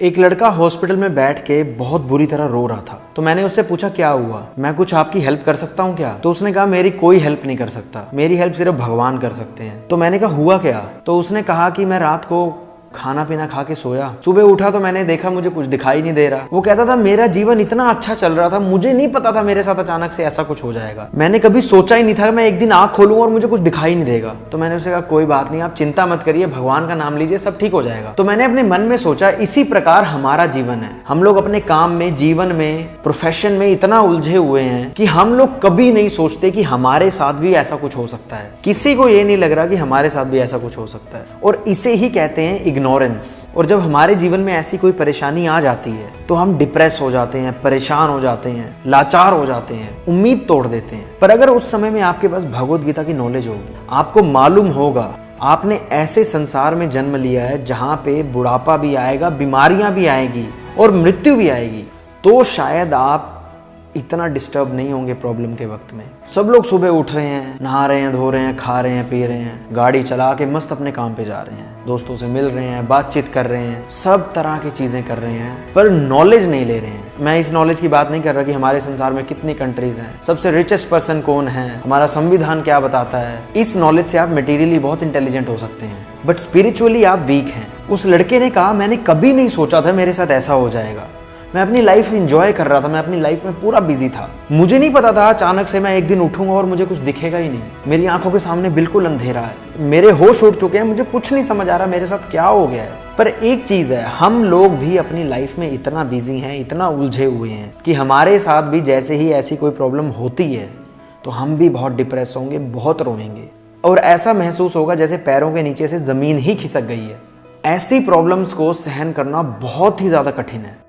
एक लड़का हॉस्पिटल में बैठ के बहुत बुरी तरह रो रहा था। तो मैंने उससे पूछा क्या हुआ, मैं कुछ आपकी हेल्प कर सकता हूँ क्या? तो उसने कहा मेरी कोई हेल्प नहीं कर सकता, मेरी हेल्प सिर्फ भगवान कर सकते हैं। तो मैंने कहा हुआ क्या? तो उसने कहा कि मैं रात को खाना पीना खा के सोया, सुबह उठा तो मैंने देखा मुझे कुछ दिखाई नहीं दे रहा। वो कहता था मेरा जीवन इतना अच्छा चल रहा था, मुझे नहीं पता था मेरे साथ अचानक से ऐसा कुछ हो जाएगा। मैंने कभी सोचा ही नहीं था मैं एक दिन आंख खोलूंगा और मुझे कुछ दिखाई नहीं देगा। तो मैंने उसे कहा कोई बात नहीं, आप चिंता मत करिए, भगवान का नाम लीजिए, सब ठीक हो जाएगा। तो मैंने अपने मन में सोचा इसी प्रकार हमारा जीवन है। हम लोग अपने काम में, जीवन में, प्रोफेशन में इतना उलझे हुए हैं कि हम लोग कभी नहीं सोचते कि हमारे साथ भी ऐसा कुछ हो सकता है। किसी को ये नहीं लग रहा कि हमारे साथ भी ऐसा कुछ हो सकता है, और इसे ही कहते हैं इग्नोरेंस। और जब हमारे जीवन में ऐसी कोई परेशानी आ जाती है तो हम डिप्रेस हो जाते हैं, परेशान हो जाते हैं, लाचार हो जाते हैं, उम्मीद तोड़ देते हैं। पर अगर उस समय में आपके पास भगवत गीता की नॉलेज होगी, आपको मालूम होगा आपने ऐसे संसार में जन्म लिया है जहां पे बुढ़ापा भी आएगा, बीमारियां भी आएगी और मृत्यु भी आएगी, तो शायद आप इतना डिस्टर्ब नहीं होंगे प्रॉब्लम के वक्त में। सब लोग सुबह उठ रहे हैं, नहा रहे हैं, धो रहे हैं, खा रहे हैं, पी रहे हैं, गाड़ी चला के मस्त अपने काम पे जा रहे हैं, दोस्तों से मिल रहे हैं, बातचीत कर रहे हैं, सब तरह की चीजें कर रहे हैं, पर नॉलेज नहीं ले रहे हैं। मैं इस नॉलेज की बात नहीं कर रहा कि हमारे संसार में कितनी कंट्रीज हैं, सबसे रिचेस्ट पर्सन कौन है, हमारा संविधान क्या बताता है। इस नॉलेज से आप मटेरियली बहुत इंटेलिजेंट हो सकते हैं, बट स्पिरिचुअली आप वीक हैं। उस लड़के ने कहा मैंने कभी नहीं सोचा था मेरे साथ ऐसा हो जाएगा। मैं अपनी लाइफ एंजॉय कर रहा था, मैं अपनी लाइफ में पूरा बिजी था। मुझे नहीं पता था अचानक से मैं एक दिन उठूंगा और मुझे कुछ दिखेगा ही नहीं। मेरी आंखों के सामने बिल्कुल अंधेरा है, मेरे होश उड़ चुके हैं, मुझे कुछ नहीं समझ आ रहा मेरे साथ क्या हो गया है। पर एक चीज है, हम लोग भी अपनी लाइफ में इतना बिजी हैं, इतना उलझे हुए हैं कि हमारे साथ भी जैसे ही ऐसी कोई प्रॉब्लम होती है तो हम भी बहुत डिप्रेस होंगे, बहुत रोएंगे, और ऐसा महसूस होगा जैसे पैरों के नीचे से जमीन ही खिसक गई है। ऐसी प्रॉब्लम्स को सहन करना बहुत ही ज्यादा कठिन है।